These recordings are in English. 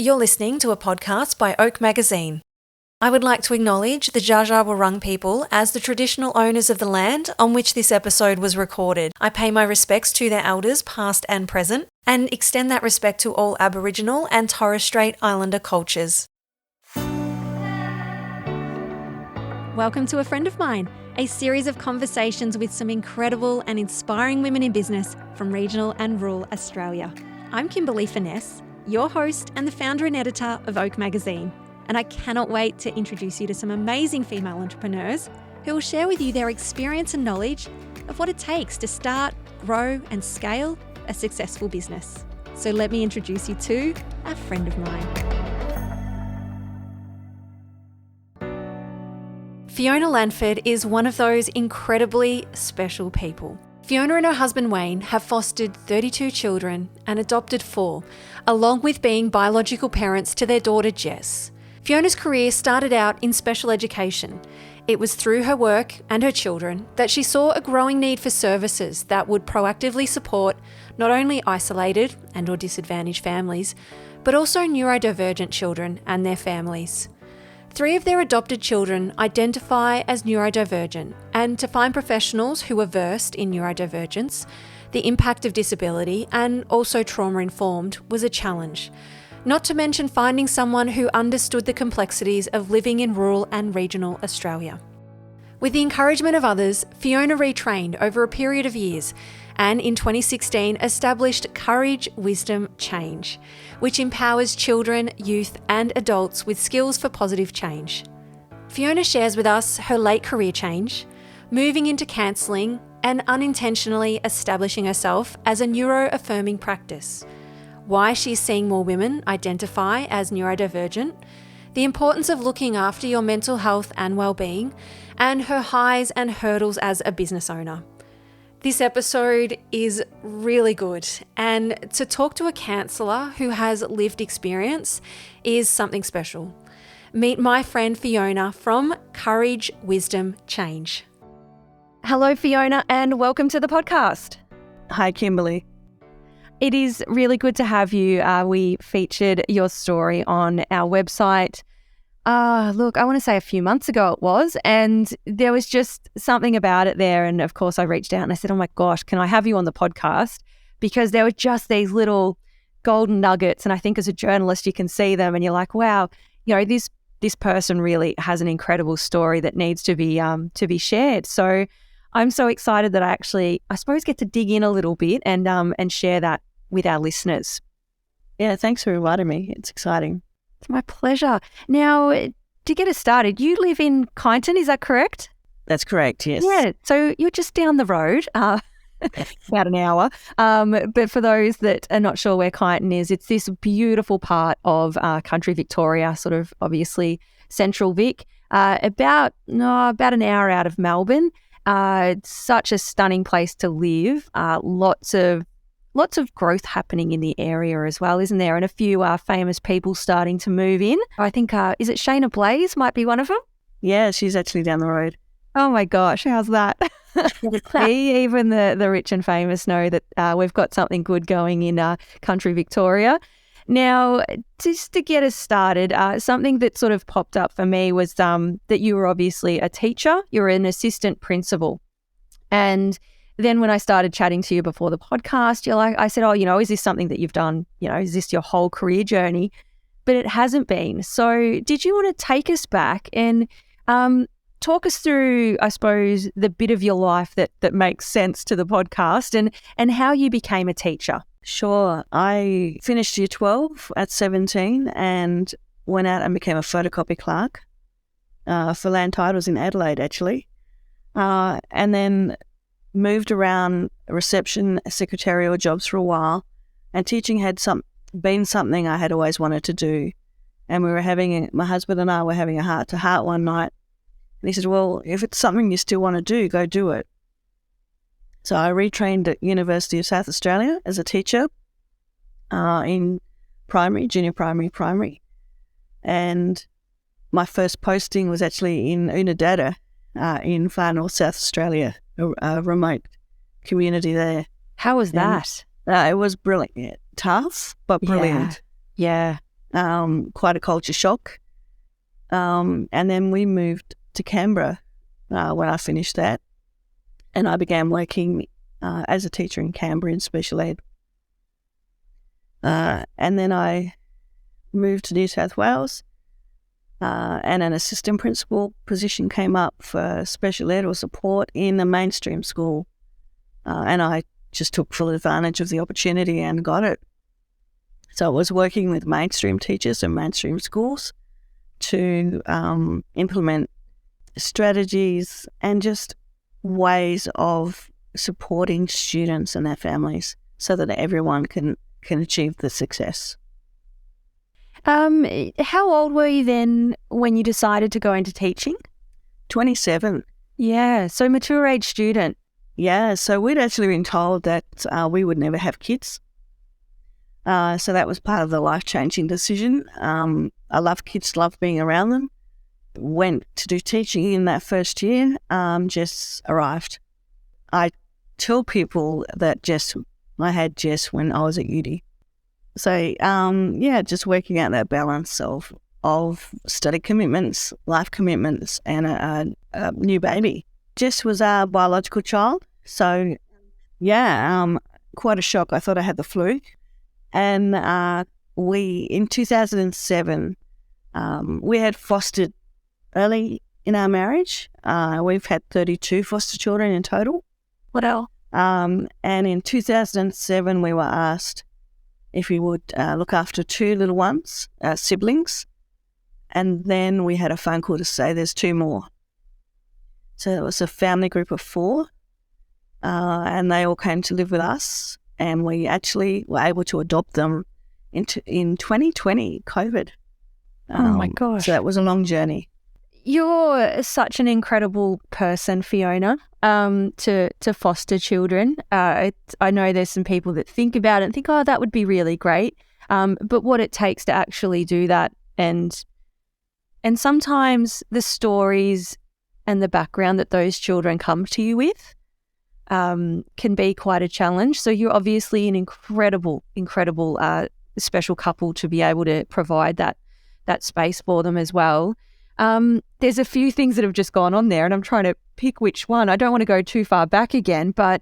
You're listening to a podcast by Oak Magazine. I would like to acknowledge the Dja Dja Wurrung people as the traditional owners of the land on which this episode was recorded. I pay my respects to their elders, past and present, and extend that respect to all Aboriginal and Torres Strait Islander cultures. Welcome to A Friend of Mine, a series of conversations with some incredible and inspiring women in business from regional and rural Australia. I'm Kimberly Finesse, your host and the founder and editor of Oak Magazine, and I cannot wait to introduce you to some amazing female entrepreneurs who will share with you their experience and knowledge of what it takes to start, grow and scale a successful business. So let me introduce you to a friend of mine. Fiona Landford is one of those incredibly special people. Fiona and her husband Wayne have fostered 32 children and adopted 4, along with being biological parents to their daughter Jess. Fiona's career started out in special education. It was through her work and her children that she saw a growing need for services that would proactively support not only isolated and/or disadvantaged families, but also neurodivergent children and their families. 3 of their adopted children identify as neurodivergent, and to find professionals who are versed in neurodivergence, the impact of disability, and also trauma-informed was a challenge. Not to mention finding someone who understood the complexities of living in rural and regional Australia. With the encouragement of others, Fiona retrained over a period of years and in 2016 established Courage, Wisdom, Change, which empowers children, youth and adults with skills for positive change. Fiona shares with us her late career change, moving into counselling and unintentionally establishing herself as a neuro-affirming practice, why she's seeing more women identify as neurodivergent, the importance of looking after your mental health and well-being, and her highs and hurdles as a business owner. This episode is really good, and to talk to a counsellor who has lived experience is something special. Meet my friend Fiona from Courage, Wisdom, Change. Hello Fiona, and welcome to the podcast. Hi Kimberly. It is really good to have you. We featured your story on our website. I want to say a few months ago it was, and there was just something about it there. And of course I reached out and I said, oh my gosh, can I have you on the podcast? Because there were just these little golden nuggets. And I think as a journalist, you can see them and you're like, wow, this person really has an incredible story that needs to be shared. So I'm so excited that I suppose get to dig in a little bit and share that with our listeners. Yeah, thanks for inviting me. It's exciting. It's my pleasure. Now, to get us started, you live in Kyneton, is that correct? That's correct, yes. Yeah, so you're just down the road, about an hour. But for those that are not sure where Kyneton is, it's this beautiful part of country Victoria, sort of obviously central Vic, about an hour out of Melbourne. It's such a stunning place to live. Lots of growth happening in the area as well, isn't there? And a few famous people starting to move in. I think, is it Shayna Blaze might be one of them? Yeah, she's actually down the road. Oh my gosh, how's that? See, even the rich and famous know that we've got something good going in country Victoria. Now, just to get us started, something that sort of popped up for me was that you were obviously a teacher. You were an assistant principal. And then when I started chatting to you before the podcast, I said, is this something that you've done? Is this your whole career journey? But it hasn't been. So did you want to take us back and talk us through, I suppose, the bit of your life that makes sense to the podcast and how you became a teacher? Sure. I finished year 12 at 17 and went out and became a photocopy clerk for land titles in Adelaide, actually. And then moved around reception, secretarial jobs for a while, and teaching had been something I had always wanted to do. And my husband and I were having a heart-to-heart one night, and he said, well, if it's something you still want to do, go do it. So I retrained at University of South Australia as a teacher in primary, junior primary. And my first posting was actually in Unadilla in far north South Australia, a remote community there. How was that? It was brilliant. Yeah. Tough, but brilliant. Yeah. quite a culture shock. And then we moved to Canberra when I finished that, and I began working as a teacher in Canberra in special ed. And then I moved to New South Wales, and an assistant principal position came up for special ed or support in a mainstream school. And I just took full advantage of the opportunity and got it. So I was working with mainstream teachers and mainstream schools to implement strategies and just ways of supporting students and their families so that everyone can achieve the success. How old were you then when you decided to go into teaching? 27. Yeah, so mature age student. Yeah, so we'd actually been told that we would never have kids. So that was part of the life-changing decision. I love kids, love being around them. Went to do teaching in that first year. Jess arrived. I tell people that I had Jess when I was at uni. So, just working out that balance of study commitments, life commitments, and a new baby. Jess was our biological child. So, quite a shock. I thought I had the flu. And in 2007, we had fostered early in our marriage. We've had 32 foster children in total. What else? And in 2007, we were asked if we would look after two little ones, siblings. And then we had a phone call to say there's two more. So it was a family group of 4, and they all came to live with us. And we actually were able to adopt them in 2020, COVID. Oh my gosh. So that was a long journey. You're such an incredible person, Fiona, to foster children. I know there's some people that think about it and think, oh, that would be really great. But what it takes to actually do that, and sometimes the stories and the background that those children come to you with can be quite a challenge. So you're obviously an incredible special couple to be able to provide that space for them as well. There's a few things that have just gone on there, and I'm trying to pick which one. I don't want to go too far back again, but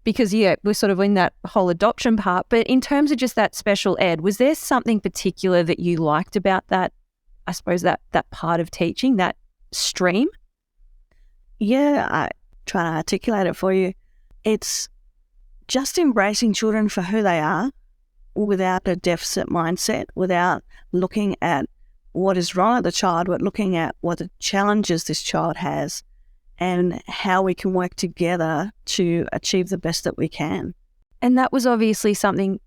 because, we're sort of in that whole adoption part. But in terms of just that special ed, was there something particular that you liked about that, I suppose, that part of teaching, that stream? Yeah, I try to articulate it for you. It's just embracing children for who they are without a deficit mindset, without looking at what is wrong with the child, but looking at what the challenges this child has and how we can work together to achieve the best that we can. And that was obviously something,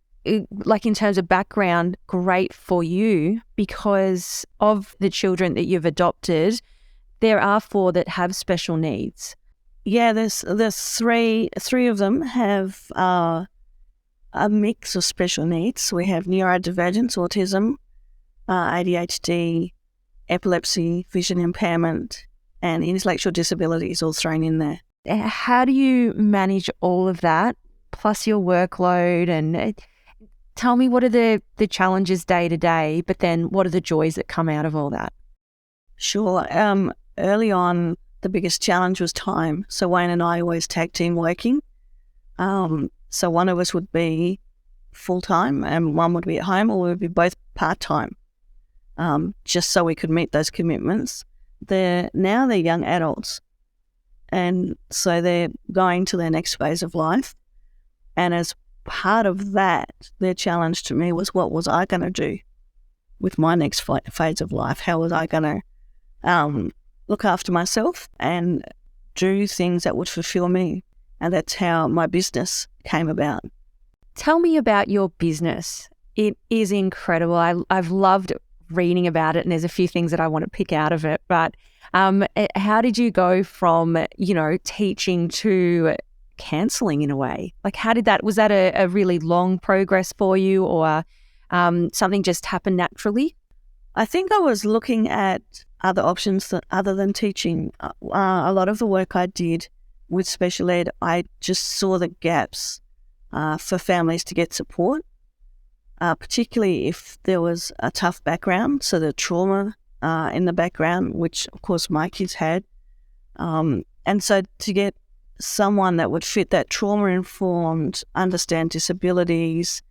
like in terms of background, great for you because of the children that you've adopted. There are 4 that have special needs. Yeah, there's 3 of them have a mix of special needs. We have neurodivergence, autism, ADHD, epilepsy, vision impairment, and intellectual disabilities all thrown in there. How do you manage all of that, plus your workload? And tell me, what are the challenges day to day, but then what are the joys that come out of all that? Sure. Early on, the biggest challenge was time. So Wayne and I always tag team working. So one of us would be full-time and one would be at home, or we would be both part-time, just so we could meet those commitments. They're young adults, and so they're going to their next phase of life. And as part of that, their challenge to me was, what was I going to do with my next phase of life? How was I going to look after myself and do things that would fulfill me? And that's how my business came about. Tell me about your business. It is incredible. I've loved reading about it, and there's a few things that I want to pick out of it. But how did you go from, teaching to counselling in a way? Like, was that a really long progress for you, or something just happened naturally? I think I was looking at other options other than teaching. A lot of the work I did with special ed, I just saw the gaps for families to get support. particularly if there was a tough background, so the trauma in the background, which of course my kids had. And so to get someone that would fit that trauma-informed, understand disabilities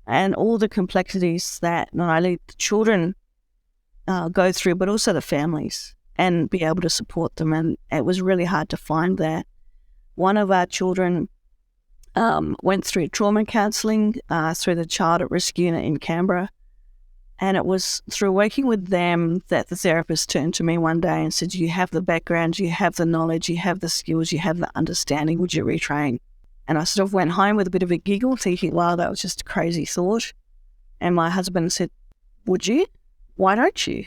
and all the complexities that not only the children go through, but also the families, and be able to support them. And it was really hard to find that. One of our children went through trauma counselling through the Child at Risk Unit in Canberra. And it was through working with them that the therapist turned to me one day and said, you have the background, you have the knowledge, you have the skills, you have the understanding, would you retrain? And I sort of went home with a bit of a giggle thinking, wow, that was just a crazy thought. And my husband said, would you? Why don't you?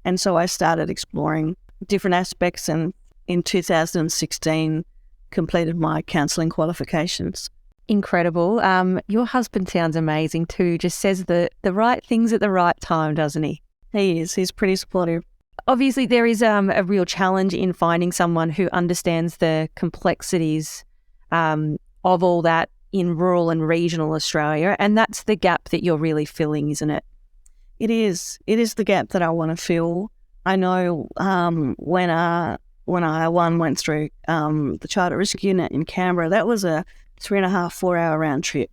And so I started exploring different aspects, and in 2016 completed my counselling qualifications. Incredible. Your husband sounds amazing too, just says the right things at the right time, doesn't he? He is. He's pretty supportive. Obviously, there is a real challenge in finding someone who understands the complexities of all that in rural and regional Australia, and that's the gap that you're really filling, isn't it? It is. It is the gap that I want to fill. I know when I went through the Child at Risk Unit in Canberra, that was a 3.5, 4 hour round trip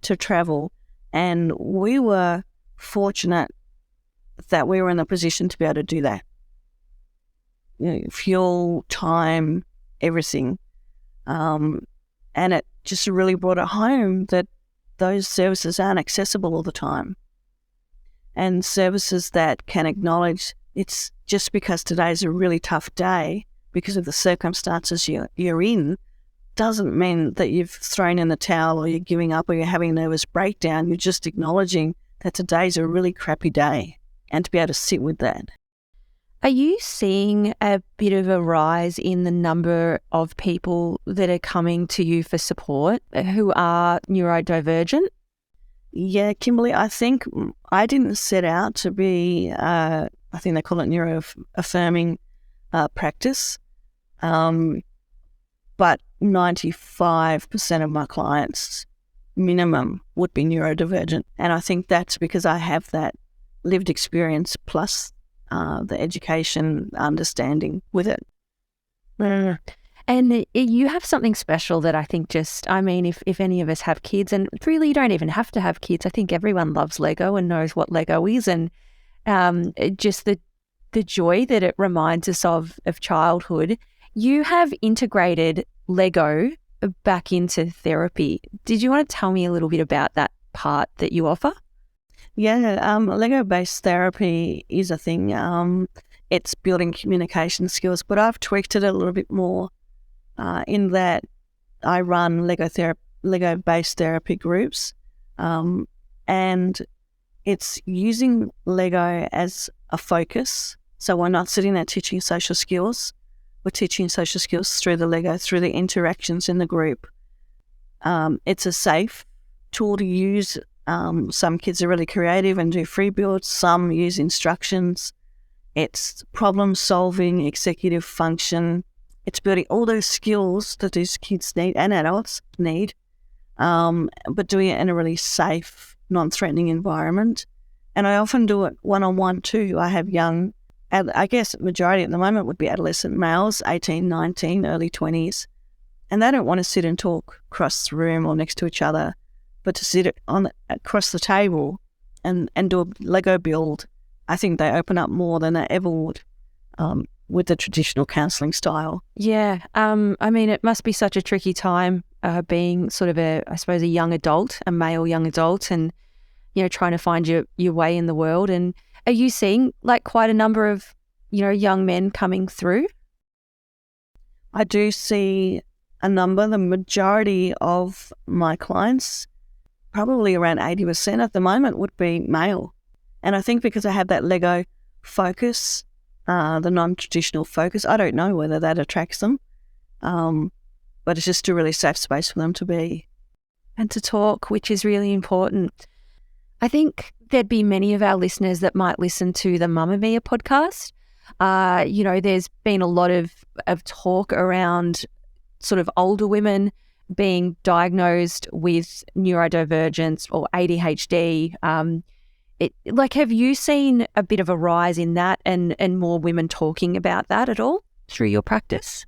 to travel. And we were fortunate that we were in a position to be able to do that. You know, fuel, time, everything. And it just really brought it home that those services aren't accessible all the time. And services that can acknowledge it's just because today's a really tough day because of the circumstances you're in, doesn't mean that you've thrown in the towel or you're giving up or you're having a nervous breakdown. You're just acknowledging that today's a really crappy day, and to be able to sit with that. Are you seeing a bit of a rise in the number of people that are coming to you for support who are neurodivergent? Yeah, Kimberly, I think I didn't set out to be, I think they call it neuro-affirming practice, but 95% of my clients, minimum, would be neurodivergent. And I think that's because I have that lived experience plus the education understanding with it. And you have something special that I think if any of us have kids, and really you don't even have to have kids, I think everyone loves Lego and knows what Lego is, and just the joy that it reminds us of childhood. You have integrated Lego back into therapy. Did you want to tell me a little bit about that part that you offer? Yeah, Lego-based therapy is a thing. It's building communication skills, but I've tweaked it a little bit more in that I run Lego-based therapy groups, and it's using Lego as a focus. So we're not sitting there teaching social skills. We're teaching social skills through the Lego, through the interactions in the group. It's a safe tool to use. Some kids are really creative and do free builds. Some use instructions. It's problem solving, executive function. It's building all those skills that these kids need and adults need, but doing it in a really safe, non-threatening environment. And I often do it one-on-one too. I have young, I guess majority at the moment would be adolescent males, 18, 19, early 20s. And they don't want to sit and talk across the room or next to each other, but to sit across the table and do a Lego build. I think they open up more than they ever would with the traditional counselling style. Yeah. It must be such a tricky time being sort of a young adult, a male young adult, and, trying to find your way in the world. And are you seeing quite a number of, young men coming through? I do see a number. The majority of my clients, probably around 80% at the moment, would be male. And I think because I have that Lego focus, the non-traditional focus, I don't know whether that attracts them, but it's just a really safe space for them to be. And to talk, which is really important. I think there'd be many of our listeners that might listen to the Mamma Mia podcast. There's been a lot of talk around sort of older women being diagnosed with neurodivergence or ADHD, have you seen a bit of a rise in that and more women talking about that at all through your practice?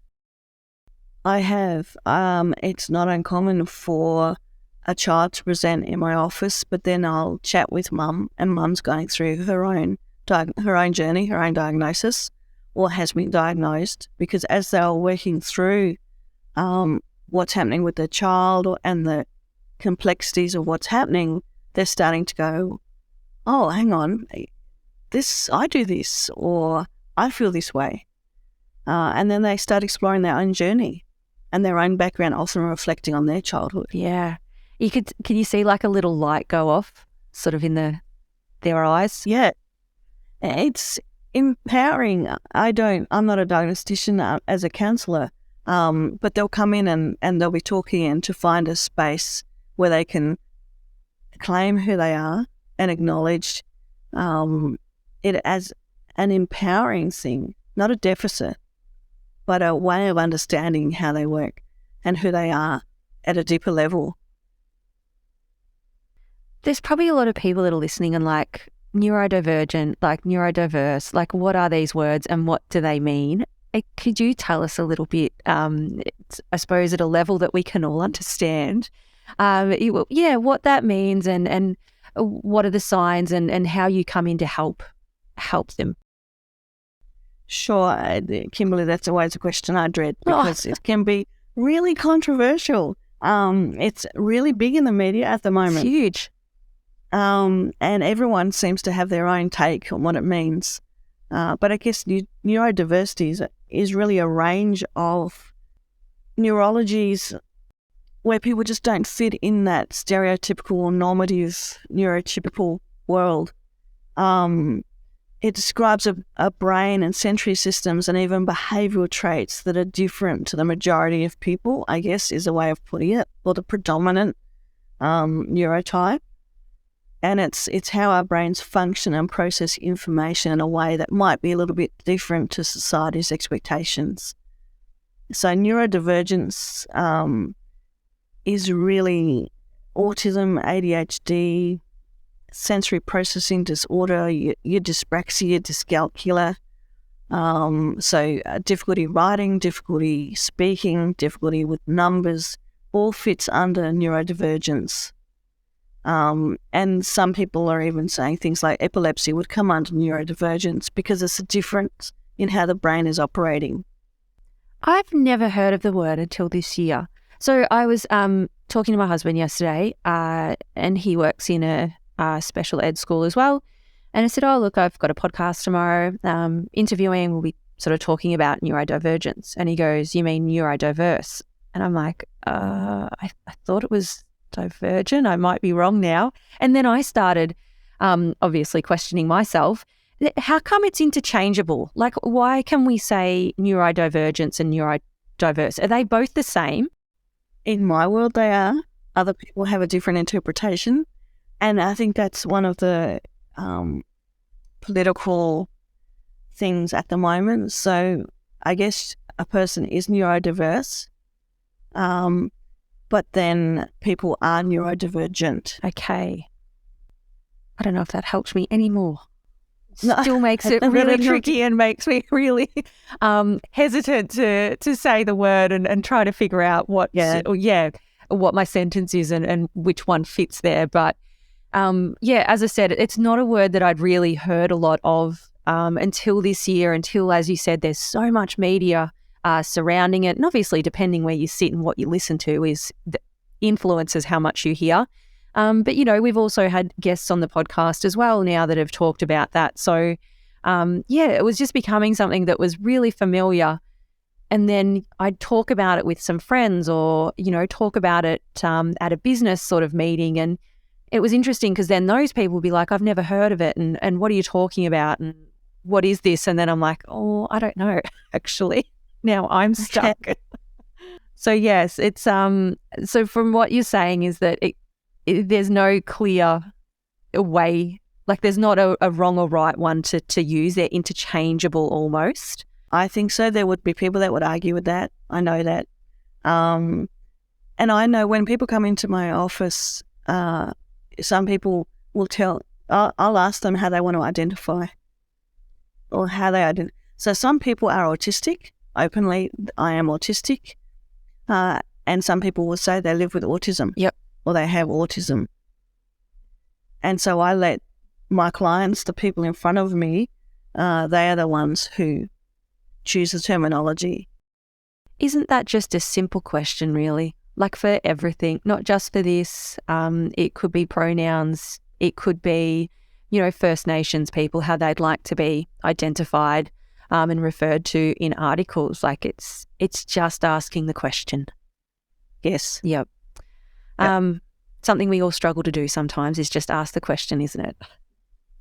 I have. It's not uncommon for a child to present in my office, but then I'll chat with mum, and mum's going through her own journey, her own diagnosis, or has been diagnosed, because as they're working through what's happening with the child and the complexities of what's happening, they're starting to go, oh, hang on, I do this, or I feel this way. And then they start exploring their own journey and their own background, often reflecting on their childhood. Yeah. Can you see like a little light go off sort of in their eyes? Yeah. It's empowering. I'm not a diagnostician as a counsellor, but they'll come in and they'll be talking in to find a space where they can claim who they are and acknowledge it as an empowering thing, not a deficit, but a way of understanding how they work and who they are at a deeper level. There's probably a lot of people that are listening and like neurodivergent, like neurodiverse, like what are these words and what do they mean? Could you tell us a little bit, I suppose at a level that we can all understand, what that means and what are the signs and how you come in to help them? Sure, Kimberly, that's always a question I dread because it can be really controversial. It's really big in the media at the moment. It's huge. And everyone seems to have their own take on what it means. But I guess neurodiversity is really a range of neurologies where people just don't fit in that stereotypical or normative neurotypical world. It describes a brain and sensory systems and even behavioural traits that are different to the majority of people, I guess is a way of putting it, or the predominant neurotype. And it's how our brains function and process information in a way that might be a little bit different to society's expectations. So neurodivergence is really autism, ADHD, sensory processing disorder, your dyspraxia, dyscalculia, difficulty writing, difficulty speaking, difficulty with numbers, all fits under neurodivergence. And some people are even saying things like epilepsy would come under neurodivergence because it's a difference in how the brain is operating. I've never heard of the word until this year. So I was talking to my husband yesterday, and he works in a special ed school as well. And I said, oh, look, I've got a podcast tomorrow, interviewing, we'll be sort of talking about neurodivergence. And he goes, you mean neurodiverse? And I'm like, I thought it was divergent. I might be wrong now. And then I started obviously questioning myself. How come it's interchangeable? Like, why can we say neurodivergence and neurodiverse? Are they both the same? In my world, they are. Other people have a different interpretation. And I think that's one of the political things at the moment. So I guess a person is neurodiverse, but then people are neurodivergent. Okay. I don't know if that helps me anymore. Still makes it really tricky and makes me really hesitant to say the word and try to figure out what my sentence is and which one fits there. But as I said, it's not a word that I'd really heard a lot of until this year, until, as you said, there's so much media surrounding it. And obviously, depending where you sit and what you listen to influences how much you hear. But, we've also had guests on the podcast as well now that have talked about that. So, it was just becoming something that was really familiar. And then I'd talk about it with some friends or, talk about it at a business sort of meeting. And it was interesting because then those people would be like, I've never heard of it. And what are you talking about? And what is this? And then I'm like, oh, I don't know, actually. Now I'm stuck. So, yes, it's so from what you're saying is that there's no clear way, like there's not a wrong or right one to use. They're interchangeable almost. I think so. There would be people that would argue with that. I know that. And I know when people come into my office, some people will I'll ask them how they want to identify or how they identify. So some people are autistic, openly, I am autistic. And some people will say they live with autism. Yep. Or they have autism. And so I let my clients, the people in front of me, they are the ones who choose the terminology. Isn't that just a simple question, really? Like for everything, not just for this. It could be pronouns. It could be, First Nations people, how they'd like to be identified and referred to in articles. Like it's just asking the question. Yes. Yep. Something we all struggle to do sometimes is just ask the question, isn't it?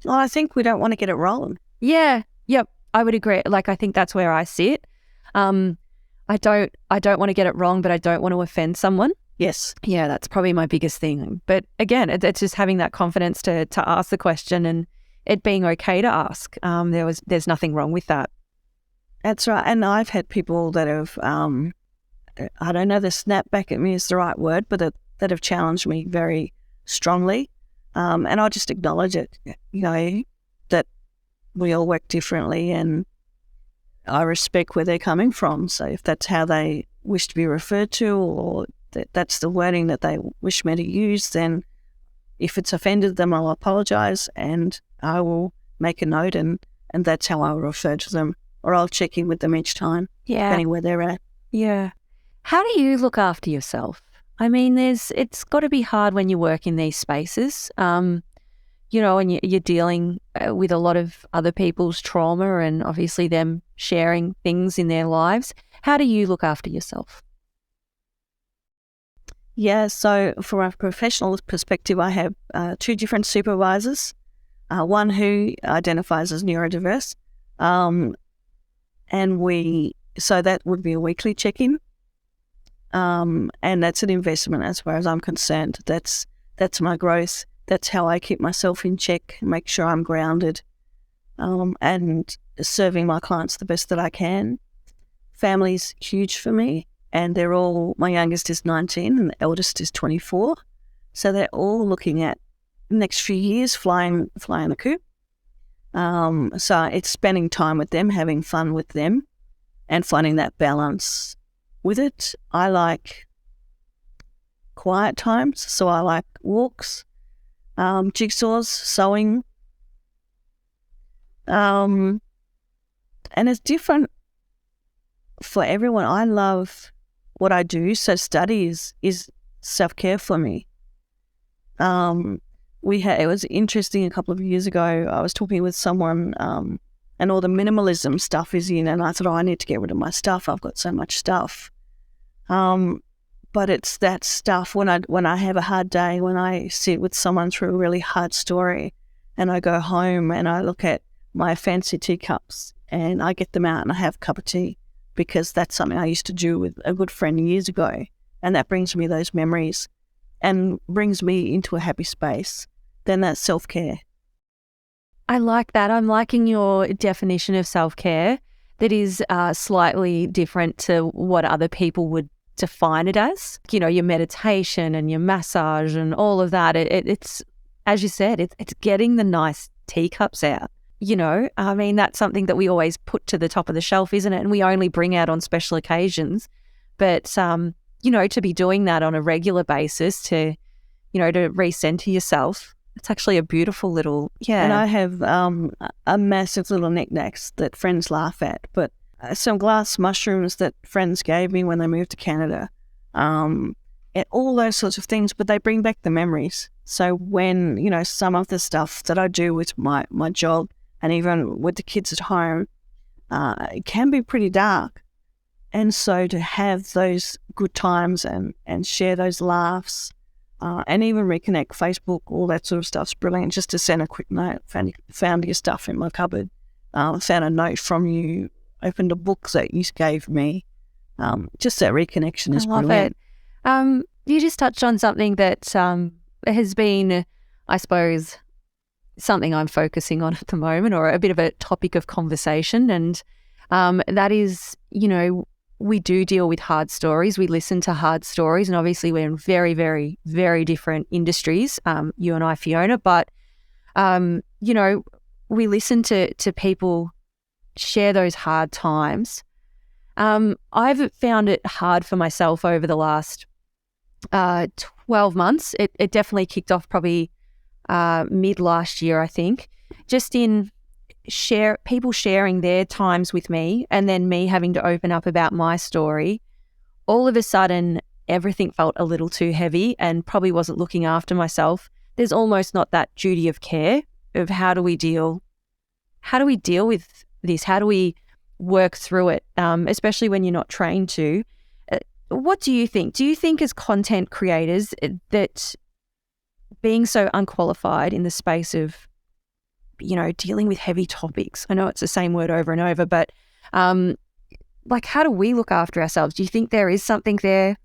Well, I think we don't want to get it wrong. Yeah. Yep. I would agree. Like, I think that's where I sit. I don't want to get it wrong, but I don't want to offend someone. Yes. Yeah, that's probably my biggest thing. But again, it's just having that confidence to ask the question and it being okay to ask. There's nothing wrong with that. That's right. And I've had people that have, I don't know, the snap back at me is the right word, but that have challenged me very strongly. And I'll just acknowledge it, that we all work differently and I respect where they're coming from. So if that's how they wish to be referred to or that's the wording that they wish me to use, then if it's offended them, I'll apologise and I will make a note and that's how I'll refer to them or I'll check in with them each time, depending where they're at. Yeah. How do you look after yourself? I mean, it's got to be hard when you work in these spaces, and you're dealing with a lot of other people's trauma and obviously them sharing things in their lives. How do you look after yourself? Yeah, so from a professional perspective, I have 2 different supervisors, one who identifies as neurodiverse, so that would be a weekly check-in. And that's an investment as far as I'm concerned. That's my growth. That's how I keep myself in check, make sure I'm grounded, and serving my clients the best that I can. Family's huge for me, and my youngest is 19 and the eldest is 24. So they're all looking at the next few years flying a coop. So it's spending time with them, having fun with them, and finding that balance with it. I like quiet times, so I like walks, jigsaws, sewing, and it's different for everyone. I love what I do, so study is self-care for me. It was interesting a couple of years ago, I was talking with someone and all the minimalism stuff is in, and I thought, I need to get rid of my stuff. I've got so much stuff. But it's that stuff when I have a hard day, when I sit with someone through a really hard story and I go home and I look at my fancy teacups and I get them out and I have a cup of tea, because that's something I used to do with a good friend years ago, and that brings me those memories and brings me into a happy space. Then that's self-care. I like that. I'm liking your definition of self-care that is slightly different to what other people would define it as. Your meditation and your massage and all of that. It's, as you said, it's getting the nice teacups out. I mean, that's something that we always put to the top of the shelf, isn't it? And we only bring out on special occasions. But, to be doing that on a regular basis to recenter yourself, it's actually a beautiful little, And I have a massive little knickknacks that friends laugh at, but some glass mushrooms that friends gave me when they moved to Canada, and all those sorts of things, but they bring back the memories. So when, some of the stuff that I do with my job and even with the kids at home, it can be pretty dark. And so to have those good times and share those laughs, and even reconnect, Facebook, all that sort of stuff's brilliant. Just to send a quick note, found your stuff in my cupboard, found a note from you, opened a book that you gave me. Just that reconnection is brilliant. I love it. You just touched on something that has been, I suppose, something I'm focusing on at the moment, or a bit of a topic of conversation, and that is, we do deal with hard stories. We listen to hard stories, and obviously we're in very, very, very different industries, you and I, Fiona, but, you know, we listen to people share those hard times. I've found it hard for myself over the last 12 months. It definitely kicked off probably mid last year, I think, just in people sharing their times with me and then me having to open up about my story. All of a sudden, everything felt a little too heavy and probably wasn't looking after myself. There's almost not that duty of care of how do we deal with this? How do we work through it, especially when you're not trained to? What do you think? Do you think as content creators that being so unqualified in the space of, you know, dealing with heavy topics, I know it's the same word over and over, but like, how do we look after ourselves? Do you think there is something there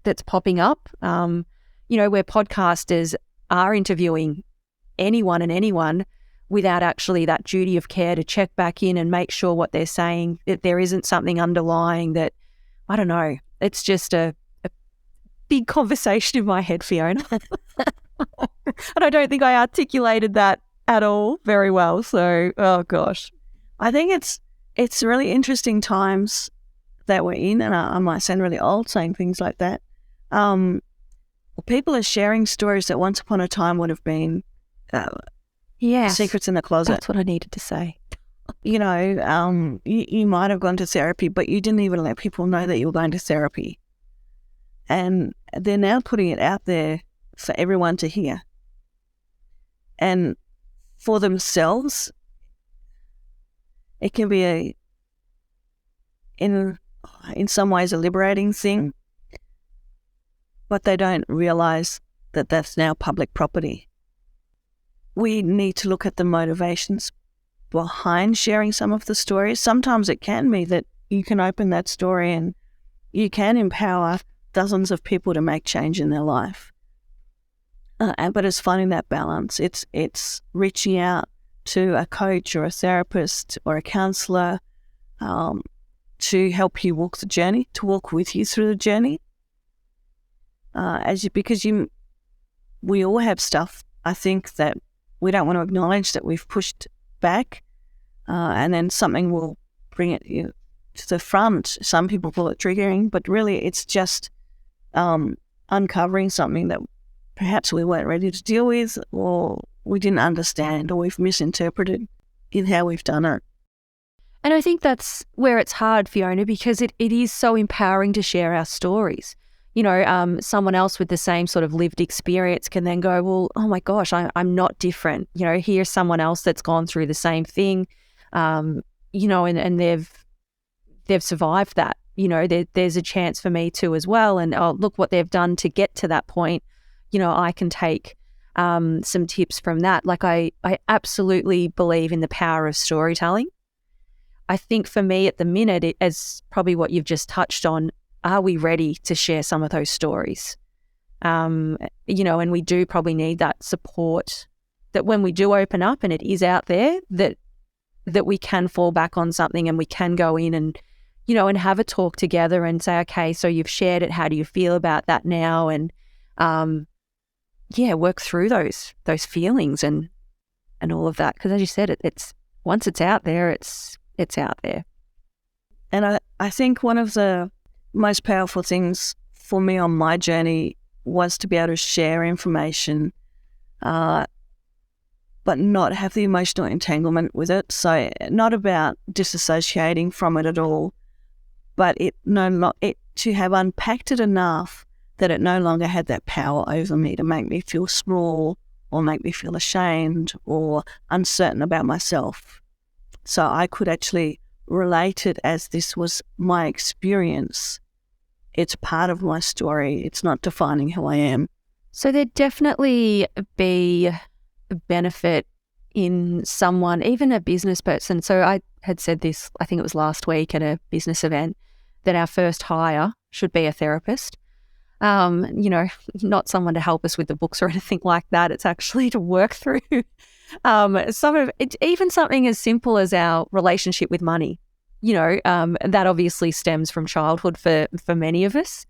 that's popping up, you know, where podcasters are interviewing anyone and anyone without actually that duty of care to check back in and make sure what they're saying, that there isn't something underlying that, I don't know, it's just a big conversation in my head, Fiona. And I don't think I articulated that at all very well. So, oh gosh. I think it's really interesting times that we're in, and I might sound really old saying things like that. People are sharing stories that once upon a time would have been secrets in the closet. That's what I needed to say. You know, you might have gone to therapy, but you didn't even let people know that you were going to therapy. And they're now putting it out there for everyone to hear. And for themselves, it can be in some ways a liberating thing, but they don't realise that that's now public property. We need to look at the motivations behind sharing some of the stories. Sometimes it can be that you can open that story and you can empower dozens of people to make change in their life. But it's finding that balance. It's reaching out to a coach or a therapist or a counsellor to help you walk the journey, to walk with you through the journey. Because we all have stuff, I think, that we don't want to acknowledge that we've pushed back, and then something will bring it to the front. Some people call it triggering, but really it's just uncovering something that perhaps we weren't ready to deal with, or we didn't understand, or we've misinterpreted in how we've done it. And I think that's where it's hard, Fiona, because it is so empowering to share our stories. You know, someone else with the same sort of lived experience can then go, well, oh my gosh, I'm not different. You know, here's someone else that's gone through the same thing, you know, and they've survived that. You know, there's a chance for me too as well. And oh, look what they've done to get to that point. You know, I can take some tips from that. Like I absolutely believe in the power of storytelling. I think for me at the minute, as probably what you've just touched on, are we ready to share some of those stories? You know, and we do probably need that support, that when we do open up and it is out there, that we can fall back on something and we can go in and, you know, and have a talk together and say, okay, so you've shared it. How do you feel about that now? And work through those feelings and all of that. Because as you said, it's once it's out there, it's out there. And I think one of the most powerful things for me on my journey was to be able to share information, but not have the emotional entanglement with it. So not about disassociating from it at all, but to have unpacked it enough that it no longer had that power over me to make me feel small or make me feel ashamed or uncertain about myself. So I could actually relate it as this was my experience. It's part of my story. It's not defining who I am. So there'd definitely be a benefit in someone, even a business person. So I had said this, I think it was last week at a business event, that our first hire should be a therapist. You know, not someone to help us with the books or anything like that. It's actually to work through some of it, even something as simple as our relationship with money. that obviously stems from childhood for many of us.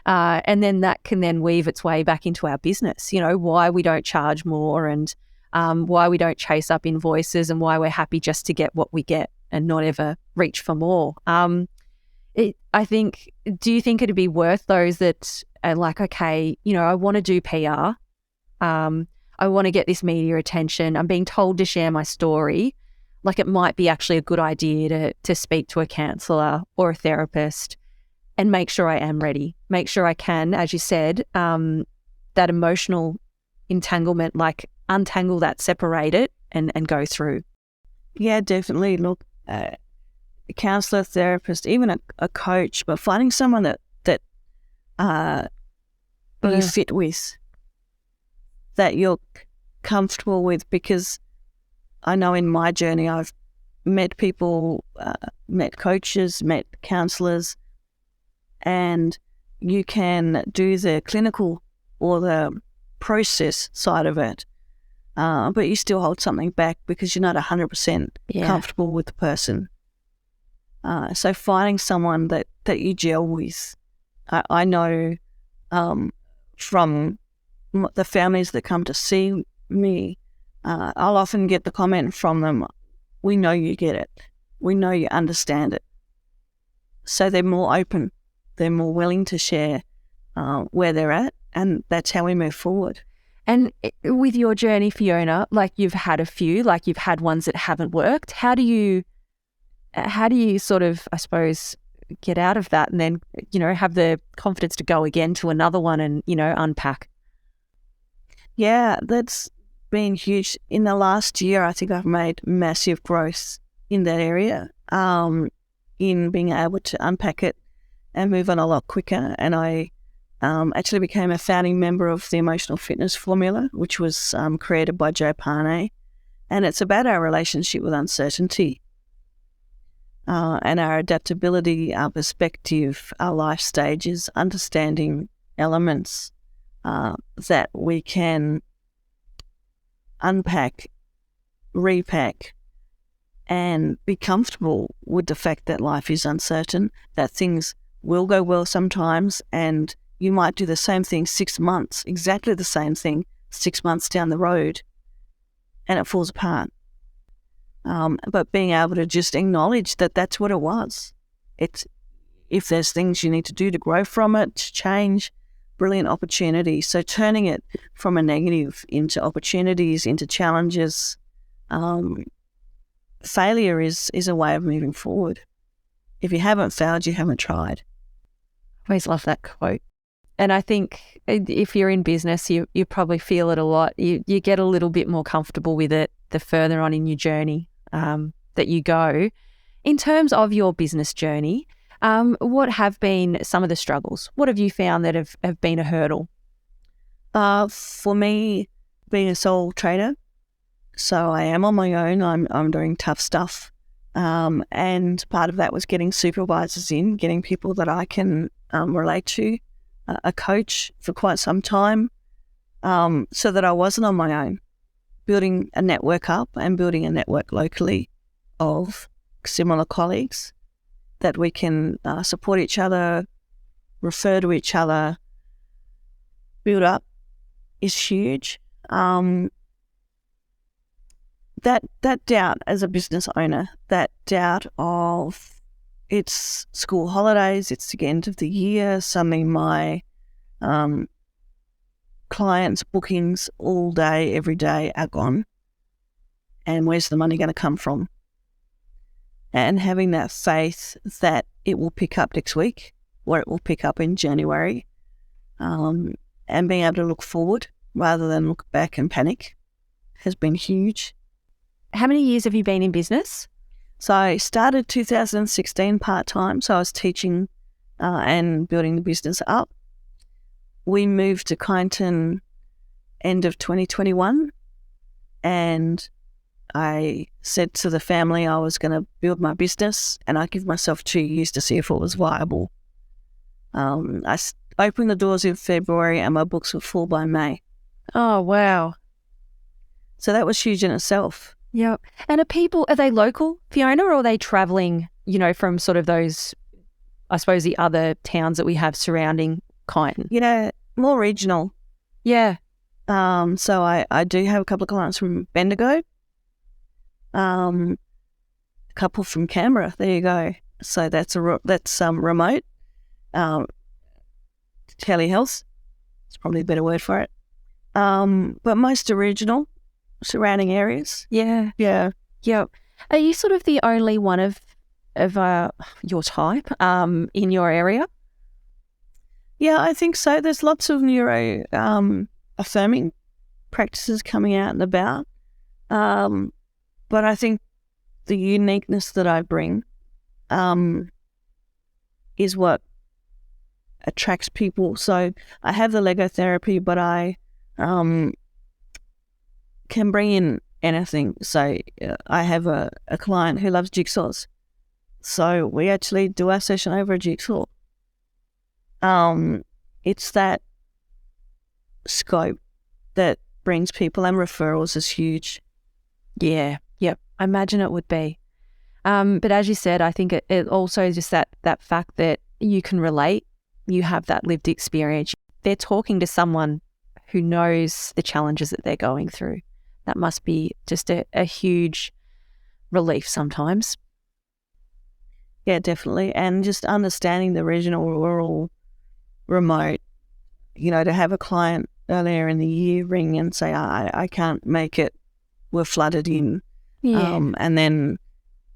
And then that can then weave its way back into our business, why we don't charge more and why we don't chase up invoices and why we're happy just to get what we get and not ever reach for more. Do you think it'd be worth those that are like, okay, I want to do PR. I want to get this media attention. I'm being told to share my story. Like it might be actually a good idea to speak to a counsellor or a therapist and make sure I am ready. Make sure I can, as you said, that emotional entanglement, like untangle that, separate it and go through. Yeah, definitely. Look, a counsellor, therapist, even a coach, but finding someone that you fit with, that you're comfortable with, because I know in my journey I've met people, met coaches, met counsellors, and you can do the clinical or the process side of it, but you still hold something back because you're not 100% comfortable with the person. So finding someone that you gel with. I know from the families that come to see me, I'll often get the comment from them, we know you get it. We know you understand it. So they're more open. They're more willing to share where they're at, and that's how we move forward. And with your journey, Fiona, like you've had a few, like you've had ones that haven't worked. How do you sort of, I suppose, get out of that and then, have the confidence to go again to another one and, unpack? Yeah, that's been huge. In the last year, I think I've made massive growth in that area, in being able to unpack it and move on a lot quicker. And I actually became a founding member of the Emotional Fitness Formula, which was created by Joe Parnay. And it's about our relationship with uncertainty, and our adaptability, our perspective, our life stages, understanding elements that we can unpack, repack, and be comfortable with the fact that life is uncertain, that things will go well sometimes, and you might do the same thing 6 months, exactly the same thing 6 months down the road, and it falls apart. But being able to just acknowledge that that's what it was. It's, if there's things you need to do to grow from it, to change, brilliant opportunity. So turning it from a negative into opportunities, into challenges. Failure is a way of moving forward. If you haven't failed, you haven't tried. I always love that quote. And I think if you're in business, you probably feel it a lot. You get a little bit more comfortable with it the further on in your journey that you go. In terms of your business journey, what have been some of the struggles? What have you found that have been a hurdle? For me, being a sole trader, so I am on my own. I'm doing tough stuff, and part of that was getting supervisors in, getting people that I can relate to, a coach for quite some time, so that I wasn't on my own. Building a network up and building a network locally of similar colleagues that we can support each other, refer to each other, build up is huge. That doubt as a business owner, that doubt of it's school holidays, it's the end of the year, suddenly my clients' bookings all day, every day are gone. And where's the money going to come from? And having that faith that it will pick up next week or it will pick up in January, and being able to look forward rather than look back and panic has been huge. How many years have you been in business? So I started 2016 part-time, so I was teaching and building the business up. We moved to Kyneton end of 2021, and I said to the family I was going to build my business and I'd give myself 2 years to see if it was viable. I opened the doors in February and my books were full by May. Oh, wow. So that was huge in itself. Yep. And are they local, Fiona, or are they travelling from sort of those, I suppose, the other towns that we have surrounding Kyneton? Yeah, more regional. Yeah. So I do have a couple of clients from Bendigo, a couple from Canberra. There you go. So that's remote. Telehealth. It's probably a better word for it. But most are regional, surrounding areas. Yeah. Yeah. Yeah. Are you sort of the only one of your type in your area? Yeah, I think so. There's lots of neuro-affirming practices coming out and about. But I think the uniqueness that I bring is what attracts people. So I have the Lego therapy, but I can bring in anything. So I have a client who loves jigsaws. So we actually do our session over a jigsaw. It's that scope that brings people, and referrals is huge. Yeah. Yep. I imagine it would be. But as you said, I think it also is just that fact that you can relate, you have that lived experience. They're talking to someone who knows the challenges that they're going through. That must be just a huge relief sometimes. Yeah, definitely. And just understanding the regional, rural, remote, to have a client earlier in the year ring and say, I can't make it, we're flooded in. Yeah. And then,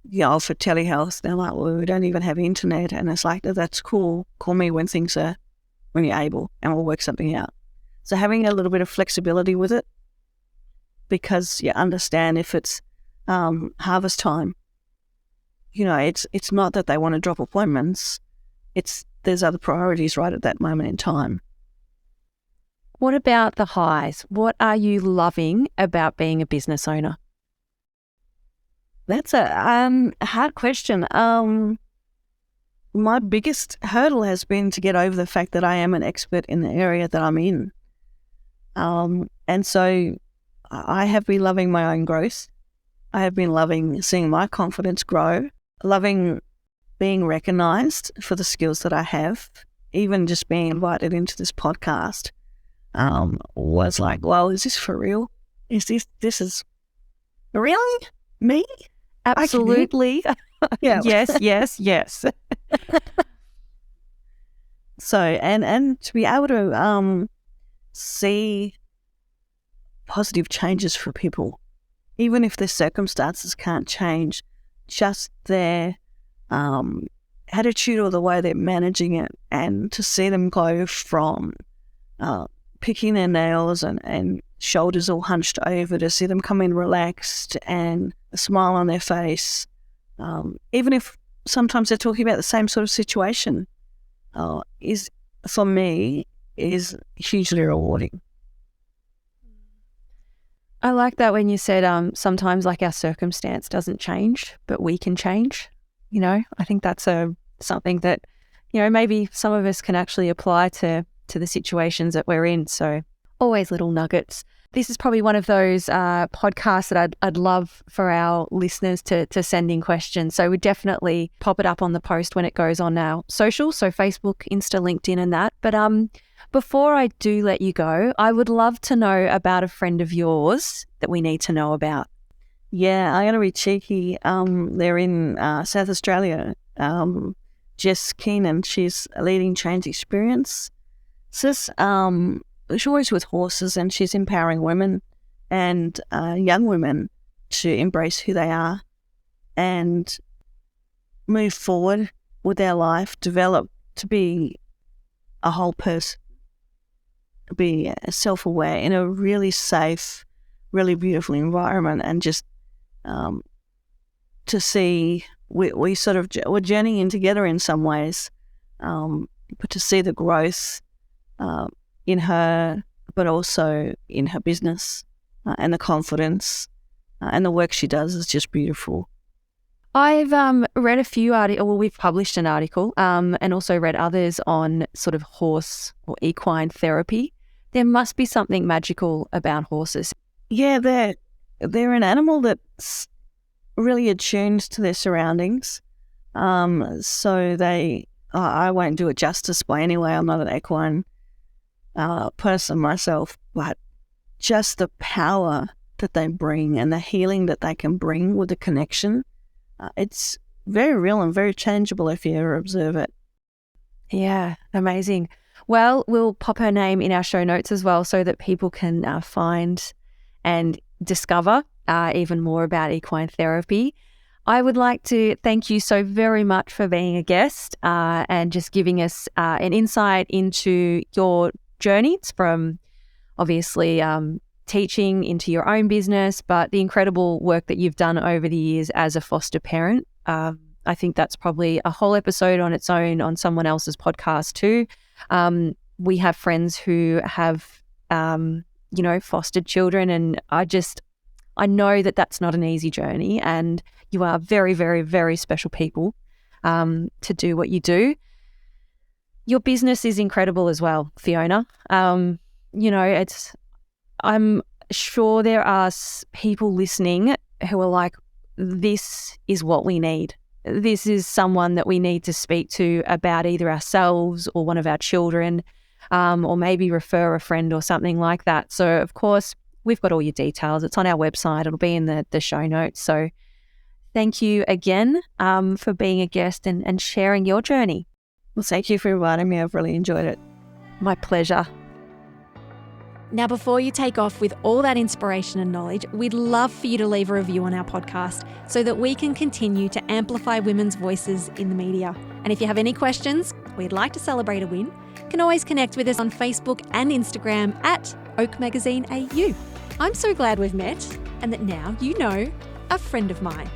for telehealth, they're like, well, we don't even have internet. And it's like, that's cool. Call me when you're able, and we'll work something out. So having a little bit of flexibility with it, because you understand if it's harvest time, it's not that they want to drop appointments. There's other priorities right at that moment in time. What about the highs? What are you loving about being a business owner? That's a hard question. My biggest hurdle has been to get over the fact that I am an expert in the area that I'm in. And so I have been loving my own growth. I have been loving seeing my confidence grow, loving being recognised for the skills that I have. Even just being invited into this podcast was like, well, is this for real? This is really me? Absolutely. Yeah. Yes. So, and to be able to see positive changes for people, even if their circumstances can't change, just their attitude or the way they're managing it, and to see them go from picking their nails and shoulders all hunched over to see them come in relaxed and a smile on their face, even if sometimes they're talking about the same sort of situation, is, for me, is hugely rewarding. I like that when you said sometimes like our circumstance doesn't change, but we can change. I think that's something that, maybe some of us can actually apply to the situations that we're in. So always little nuggets. This is probably one of those podcasts that I'd love for our listeners to send in questions. So we definitely pop it up on the post when it goes on our social, so Facebook, Insta, LinkedIn and that. But before I do let you go, I would love to know about a friend of yours that we need to know about. Yeah, I'm going to be cheeky. They're in South Australia. Jess Kyneton, she's leading change experience. She's always with horses, and she's empowering women and young women to embrace who they are and move forward with their life, develop to be a whole person, be self-aware in a really safe, really beautiful environment, and just to see we're journeying together in some ways, but to see the growth in her, but also in her business, and the confidence and the work she does is just beautiful. I've read a few articles, well, we've published an article and also read others on sort of horse or equine therapy. There must be something magical about horses. Yeah, they're an animal that's really attuned to their surroundings. So I won't do it justice by any way. I'm not an equine person myself, but just the power that they bring and the healing that they can bring with the connection, it's very real and very changeable if you ever observe it. Yeah, amazing. Well, we'll pop her name in our show notes as well so that people can find and discover even more about equine therapy. I would like to thank you so very much for being a guest and just giving us an insight into your journeys from obviously teaching into your own business, but the incredible work that you've done over the years as a foster parent. I think that's probably a whole episode on its own on someone else's podcast too. We have friends who have, fostered children, and I know that that's not an easy journey, and you are very, very, very special people to do what you do. Your business is incredible as well, Fiona. I'm sure there are people listening who are like, this is what we need. This is someone that we need to speak to about either ourselves or one of our children, or maybe refer a friend or something like that. So, of course, we've got all your details. It's on our website. It'll be in the show notes. So thank you again for being a guest and sharing your journey. Well, thank you for inviting me. I've really enjoyed it. My pleasure. Now, before you take off with all that inspiration and knowledge, we'd love for you to leave a review on our podcast so that we can continue to amplify women's voices in the media. And if you have any questions, we'd like to celebrate a win, you can always connect with us on Facebook and Instagram at Oak Magazine AU. I'm so glad we've met and that now you know a friend of mine.